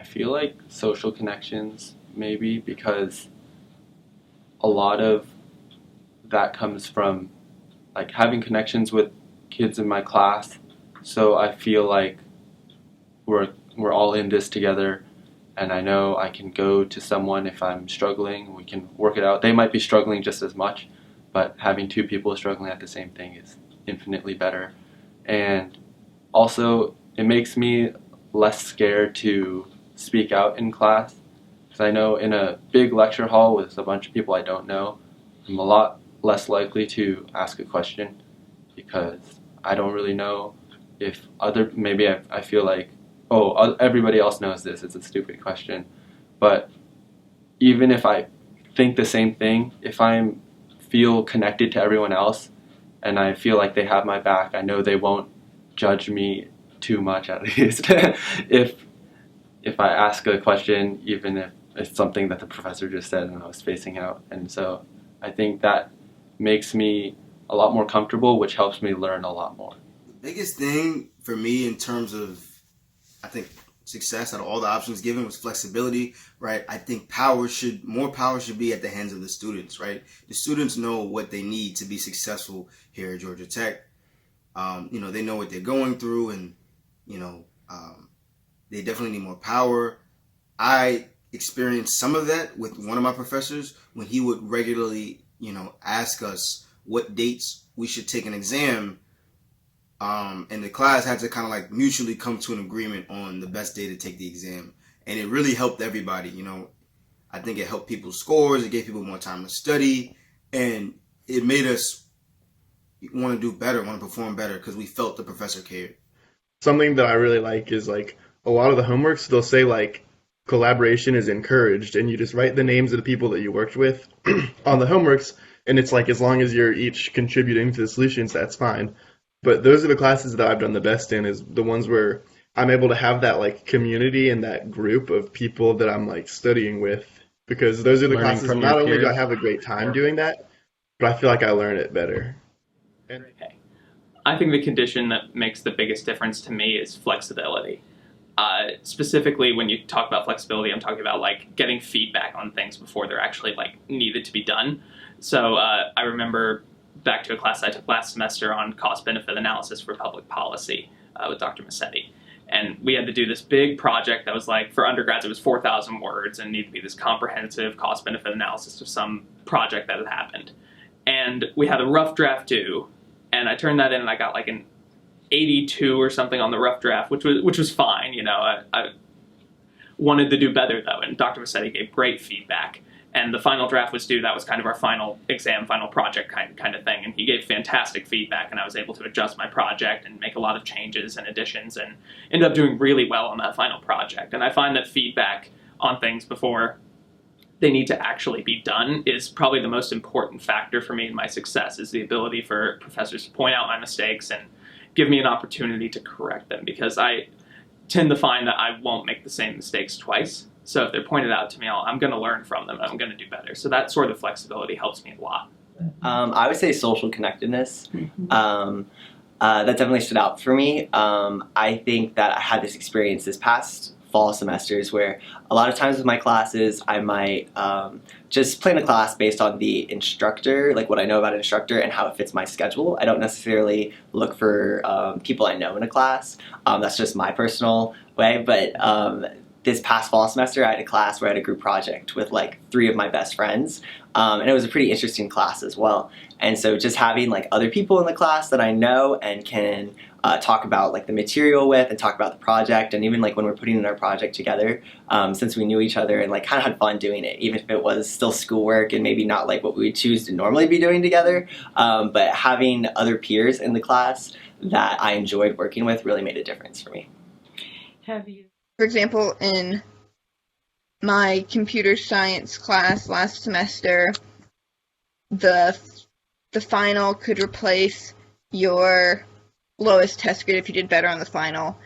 I feel like social connections, maybe, because a lot of that comes from like having connections with kids in my class. So I feel like we're all in this together, and I know I can go to someone if I'm struggling. We can work it out. They might be struggling just as much, but having two people struggling at the same thing is infinitely better. And also, it makes me less scared to speak out in class, because I know in a big lecture hall with a bunch of people I don't know, I'm a lot less likely to ask a question because I don't really know if maybe I feel like, oh, everybody else knows this, it's a stupid question. But even if I think the same thing, if I feel connected to everyone else and I feel like they have my back, I know they won't judge me too much, at least. If I ask a question, even if it's something that the professor just said and I was spacing out. And so I think that makes me a lot more comfortable, which helps me learn a lot more. The biggest thing for me in terms of, I think, success out of all the options given was flexibility, right? I think more power should be at the hands of the students, right? The students know what they need to be successful here at Georgia Tech. They know what they're going through, and they definitely need more power. I experienced some of that with one of my professors when he would regularly, ask us what dates we should take an exam. And the class had to kind of like mutually come to an agreement on the best day to take the exam. And it really helped everybody. I think it helped people's scores. It gave people more time to study. And it made us want to do better, want to perform better, because we felt the professor cared. Something that I really like is like a lot of the homeworks, they'll say like collaboration is encouraged, and you just write the names of the people that you worked with on the homeworks, and it's like as long as you're each contributing to the solutions, that's fine. But those are the classes that I've done the best in, is the ones where I'm able to have that like community and that group of people that I'm like studying with, because those are the Learning classes from not your only do I peers. have a great time doing that, but I feel like I learn it better. And Okay. I think the condition that makes the biggest difference to me is flexibility. Specifically, when you talk about flexibility, I'm talking about like getting feedback on things before they're actually like needed to be done. So I remember back to a class I took last semester on cost-benefit analysis for public policy with Dr. Massetti. And we had to do this big project that was like, for undergrads, it was 4,000 words and needed to be this comprehensive cost-benefit analysis of some project that had happened. And we had a rough draft due, and I turned that in and I got like an 82 or something on the rough draft, which was fine. I wanted to do better though, and Dr. Massetti gave great feedback. And the final draft was due. That was kind of our final exam, final project kind of thing. And he gave fantastic feedback, and I was able to adjust my project and make a lot of changes and additions and ended up doing really well on that final project. And I find that feedback on things before they need to actually be done is probably the most important factor for me in my success, is the ability for professors to point out my mistakes and give me an opportunity to correct them, because I tend to find that I won't make the same mistakes twice. So if they're pointed out to me, I'm going to learn from them and I'm going to do better. So that sort of flexibility helps me a lot. I would say social connectedness. That definitely stood out for me. I think that I had this experience this past fall semesters where a lot of times with my classes, I might just plan a class based on the instructor, like what I know about an instructor and how it fits my schedule. I don't necessarily look for people I know in a class. That's just my personal way. But this past fall semester, I had a class where I had a group project with like 3 of my best friends. And it was a pretty interesting class as well. And so just having like other people in the class that I know and can talk about like the material with and talk about the project, and even like when we're putting in our project together, since we knew each other and like kind of had fun doing it, even if it was still schoolwork and maybe not like what we would choose to normally be doing together, but having other peers in the class that I enjoyed working with really made a difference for me. Have you? For example, in my computer science class last semester, the final could replace your lowest test grade if you did better on the final.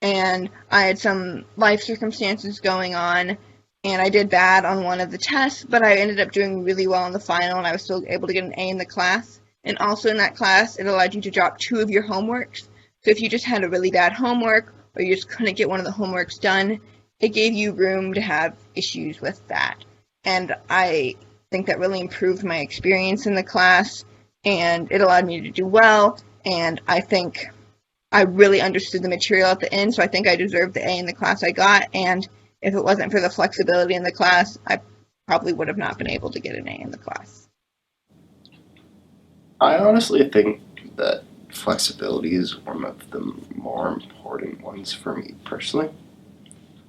And I had some life circumstances going on, and I did bad on one of the tests, but I ended up doing really well on the final, and I was still able to get an A in the class. And also in that class, it allowed you to drop 2 of your homeworks. So if you just had a really bad homework, or you just couldn't get one of the homeworks done, it gave you room to have issues with that. And I think that really improved my experience in the class, and it allowed me to do well, and I think I really understood the material at the end, so I think I deserved the A in the class I got, and if it wasn't for the flexibility in the class, I probably would have not been able to get an A in the class. I honestly think that flexibility is one of the more important ones for me personally.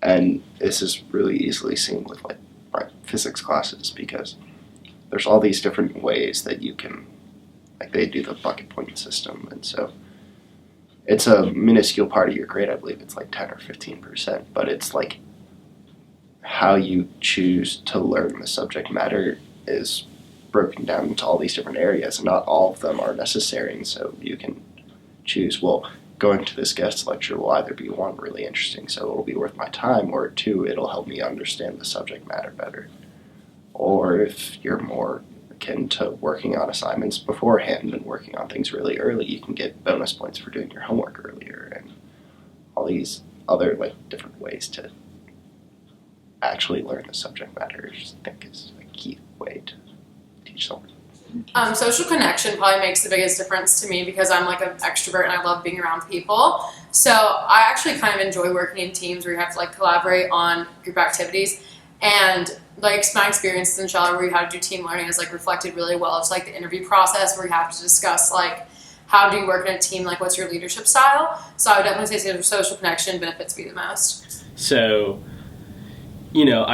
And this is really easily seen with like my physics classes because there's all these different ways that you can, like they do the bucket point system, and so it's a minuscule part of your grade. I believe it's like 10 or 15%, but it's like how you choose to learn the subject matter is broken down into all these different areas, and not all of them are necessary, and so you can choose, well, going to this guest lecture will either be one, really interesting, so it'll be worth my time, or two, it'll help me understand the subject matter better. Or if you're more akin to working on assignments beforehand and working on things really early, you can get bonus points for doing your homework earlier, and all these other like different ways to actually learn the subject matter. I just think is a key way to teach someone. Social connection probably makes the biggest difference to me because I'm like an extrovert and I love being around people. So I actually kind of enjoy working in teams where you have to like collaborate on group activities, and like my experience in Shell where you had to do team learning is like reflected really well. It's like the interview process where you have to discuss like how do you work in a team, like what's your leadership style. So I would definitely say social connection benefits me the most. So, you know,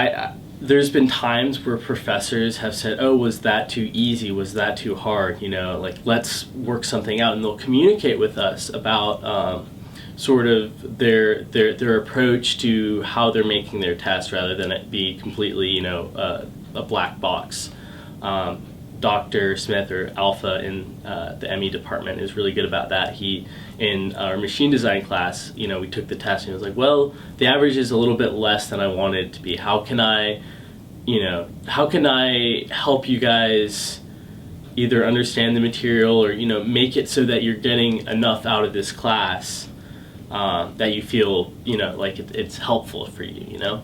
there's been times where professors have said, oh, was that too easy? Was that too hard? You know, like, let's work something out. And they'll communicate with us about sort of their approach to how they're making their test rather than it be completely, you know, a black box. Dr. Smith, or Alpha in the ME department, is really good about that. He, in our machine design class, you know, we took the test and he was like, well, the average is a little bit less than I wanted it to be. How can I help you guys either understand the material or, you know, make it so that you're getting enough out of this class that you feel, you know, like it's helpful for you, you know?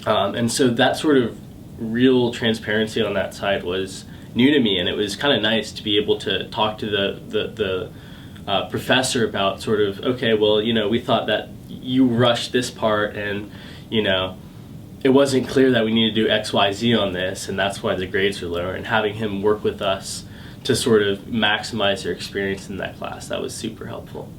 And so that sort of real transparency on that side was new to me, and it was kind of nice to be able to talk to the professor about sort of, okay, well, you know, we thought that you rushed this part, and, you know, it wasn't clear that we needed to do X, Y, Z on this, and that's why the grades are lower. And having him work with us to sort of maximize their experience in that class, that was super helpful.